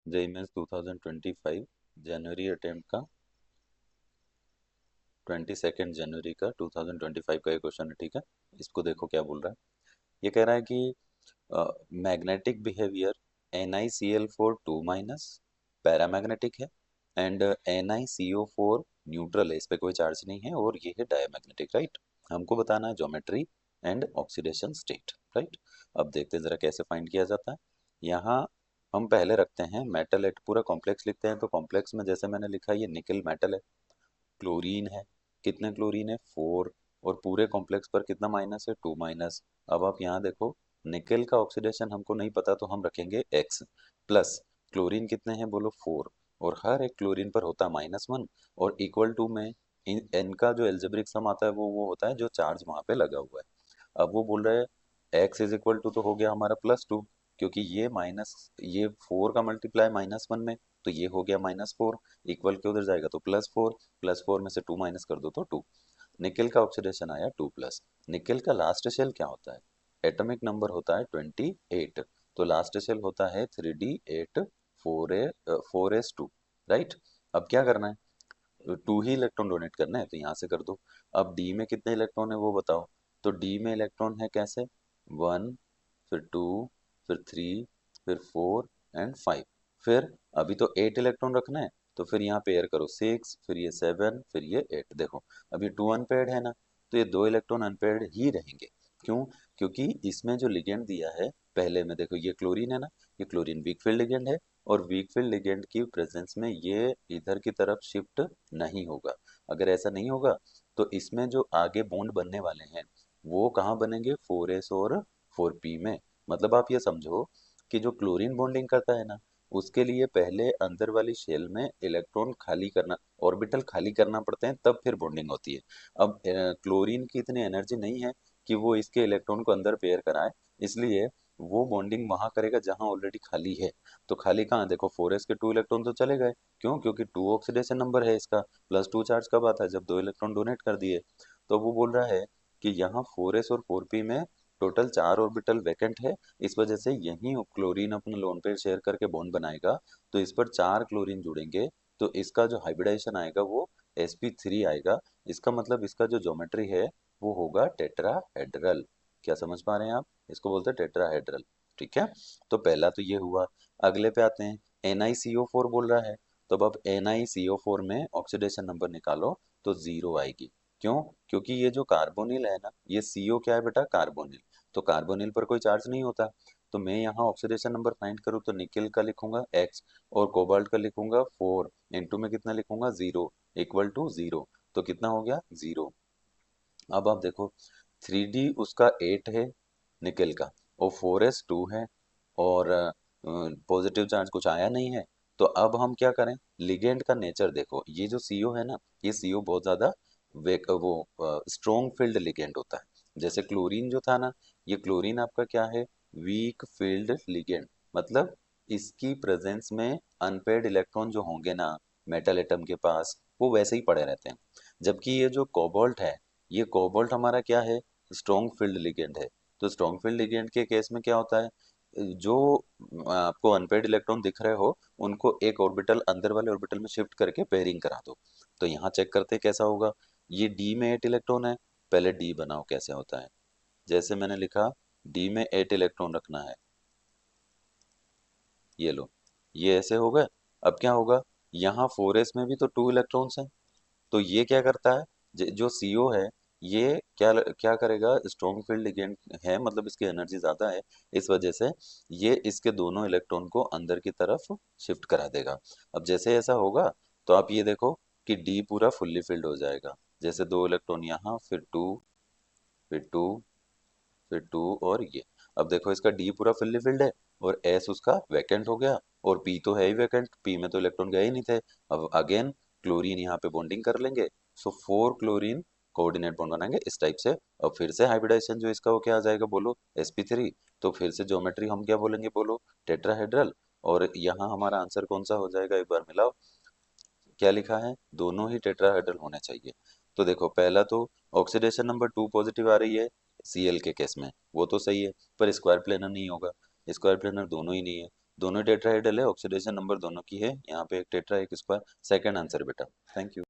JEE mains 2025 जनवरी attempt का 22 जनवरी का 2025 का ये क्वेश्चन है। ठीक है, इसको देखो क्या बोल रहा है। ये कह रहा है कि magnetic behaviour NiCl4 2 minus paramagnetic है एंड NiCO4 न्यूट्रल है, इस पे कोई चार्ज नहीं है और ये है डायमैग्नेटिक। राइट, हमको बताना है geometry and oxidation state. Right, अब देखते हैं जरा कैसे फाइंड किया जाता है। यहाँ हम पहले रखते हैं मेटल एट, पूरा कॉम्प्लेक्स लिखते हैं। तो कॉम्प्लेक्स में जैसे मैंने लिखा ये निकल मेटल है, क्लोरीन है, कितने क्लोरीन है 4, और पूरे कॉम्प्लेक्स पर कितना माइनस है 2 माइनस। अब आप यहाँ देखो, निकेल का ऑक्सीडेशन हमको नहीं पता तो हम रखेंगे x प्लस क्लोरीन कितने हैं बोलो 4, और हर एक क्लोरीन पर होता है -1 और इक्वल टू में n का जो एल्जेब्रिक सम आता है वो होता है जो चार्ज वहां पे लगा हुआ है। अब वो बोल रहे हैं x इज इक्वल टू, तो हो गया हमारा +2, क्योंकि ये माइनस, ये 4 का मल्टीप्लाई -1 में, तो ये हो गया -4, इक्वल के उधर जाएगा तो +4, +4 में से 2 माइनस कर दो तो 2। निकेल का ऑक्सीडेशन आया 2 प्लस। निकेल का लास्ट शेल क्या होता है, एटॉमिक नंबर होता है 28, तो लास्ट शेल होता है 3d8 4s2। राइट, अब क्या करना है, 2 ही इलेक्ट्रॉन डोनेट करना है तो यहाँ से कर दो। अब डी में कितने इलेक्ट्रॉन है वो बताओ, तो डी में इलेक्ट्रॉन है कैसे, 1, फिर 2, फिर 3, फिर 4 एंड 5। फिर अभी तो 8 इलेक्ट्रॉन रखना है, तो फिर यहाँ पेयर करो 6, फिर ये 7, फिर ये 8। देखो अभी 2 अनपेयर्ड है ना, तो ये 2 इलेक्ट्रॉन अनपेयर्ड ही रहेंगे। क्यों, क्योंकि इसमें जो लिगेंड दिया है पहले में, देखो ये क्लोरीन है ना, ये क्लोरीन वीक फील्ड लिगेंड है, और वीक फील्ड लिगेंड की प्रेजेंस में ये इधर की तरफ शिफ्ट नहीं होगा। अगर ऐसा नहीं होगा तो इसमें जो आगे बॉन्ड बनने वाले हैं वो कहाँ बनेंगे, 4s और 4p में। मतलब आप ये समझो कि जो क्लोरीन बॉन्डिंग करता है ना, उसके लिए पहले अंदर वाली शेल में इलेक्ट्रॉन खाली करना, ऑर्बिटल खाली करना पड़ते हैं, तब फिर बॉन्डिंग होती है। अब क्लोरीन की इतनी एनर्जी नहीं है कि वो इसके इलेक्ट्रॉन को अंदर पेयर कराए, इसलिए वो बॉन्डिंग वहां करेगा जहां ऑलरेडी खाली है। तो खाली कहाँ, देखो 4s के 2 इलेक्ट्रॉन तो चले गए, क्यों, क्योंकि 2 ऑक्सीडेशन नंबर है इसका, +2 चार्ज कब आता है, जब 2 इलेक्ट्रॉन डोनेट कर दिए। तो वो बोल रहा है कि यहाँ 4s और 4p में टोटल 4 ऑर्बिटल वैकेंट है, इस वजह से यही क्लोरीन अपना लोन पेयर शेयर करके बॉन्ड बनाएगा, तो इस पर 4 क्लोरीन जुड़ेंगे, तो इसका जो हाइब्रिडाइजेशन आएगा वो sp3 आएगा। इसका मतलब इसका जो ज्योमेट्री है वो होगा टेट्राहेड्रल। क्या समझ पा रहे हैं आप, इसको बोलते हैं टेट्राहेड्रल। ठीक है, तो पहला तो ये हुआ। अगले पे आते हैं, NiCO4 बोल रहा है, तो अब NiCO4 में ऑक्सीडेशन नंबर निकालो तो 0 आएगी। क्यों, क्योंकि ये जो कार्बोनिल है ना, ये CO क्या है बेटा, कार्बोनिल, तो कार्बोनिल पर कोई चार्ज नहीं होता। तो मैं यहाँ ऑक्सीडेशन नंबर फाइंड करूँ तो निकेल का लिखूंगा x और कोबाल्ट का लिखूंगा 4, इनटू में कितना लिखूंगा 0, इक्वल टू 0, तो कितना हो गया 0। अब आप देखो 3d उसका 8 है निकेल का, और 4s 2 है, और पॉजिटिव चार्ज कुछ आया नहीं है। तो अब हम क्या करें, लिगेंड का नेचर देखो, ये जो CO है ना, ये CO बहुत ज्यादा वो स्ट्रॉन्ग फील्ड लिगेंड होता है। जैसे क्लोरीन जो था ना, ये क्लोरीन आपका क्या है, वीक फील्ड लिगेंड, मतलब इसकी प्रेजेंस में अनपेयर्ड इलेक्ट्रॉन जो होंगे ना मेटल एटम के पास, वो वैसे ही पड़े रहते हैं। जबकि ये जो कोबाल्ट है, ये कोबाल्ट हमारा क्या है, स्ट्रॉन्ग फील्ड लिगेंड है। तो स्ट्रॉन्ग फील्ड लिगेंड के केस में क्या होता है, जो आपको अनपेयर्ड इलेक्ट्रॉन दिख रहे हो उनको एक ऑर्बिटल अंदर वाले ऑर्बिटल में शिफ्ट करके पेयरिंग करा दो। तो यहाँ चेक करते हैं कैसा होगा। ये डी में 8 इलेक्ट्रॉन है, पहले डी बनाओ कैसे होता है। जैसे मैंने लिखा, डी में 8 इलेक्ट्रॉन रखना है, ये लो, ये ऐसे हो गए। अब क्या होगा, यहाँ 4s में भी तो 2 इलेक्ट्रॉन्स हैं, तो ये क्या करता है, जो CO है, ये क्या क्या करेगा, स्ट्रॉन्ग फील्ड लिगेंड है, मतलब इसकी एनर्जी ज्यादा है, इस वजह से ये इसके दोनों इलेक्ट्रॉन को अंदर की तरफ शिफ्ट करा देगा। अब जैसे ऐसा होगा तो आप ये देखो कि डी पूरा फुल्ली फिल्ड हो जाएगा। जैसे 2 इलेक्ट्रॉन यहाँ, फिर 2, फिर 2, फिर 2, और ये, अब देखो इसका डी पूरा फुल्ली फिल्ड है और एस उसका वैकेंट हो गया, और पी तो है ही वैकेंट, पी में तो इलेक्ट्रॉन गए ही नहीं थे। अब अगेन क्लोरीन यहाँ पे बॉन्डिंग कर लेंगे, सो 4 क्लोरीन कोऑर्डिनेट बॉन्ड बनाएंगे इस टाइप से। और फिर से हाइब्रिडाइजेशन जो इसका वो क्या आ जाएगा बोलो, sp3। तो फिर से ज्योमेट्री हम क्या बोलेंगे बोलो, टेट्राहेड्रल। और यहाँ हमारा आंसर कौन सा हो जाएगा, एक बार मिलाओ, क्या लिखा है, दोनों ही टेट्राहेड्रल होने चाहिए। तो देखो पहला तो ऑक्सीडेशन नंबर 2 पॉजिटिव आ रही है Cl के केस में, वो तो सही है, पर स्क्वायर प्लेनर नहीं होगा, स्क्वायर प्लेनर दोनों ही नहीं है। दोनों टेट्राहेड्रल है, ऑक्सीडेशन नंबर दोनों की है, यहाँ पे एक टेट्रा एक स्क्वायर, सेकंड आंसर बेटा। Thank you.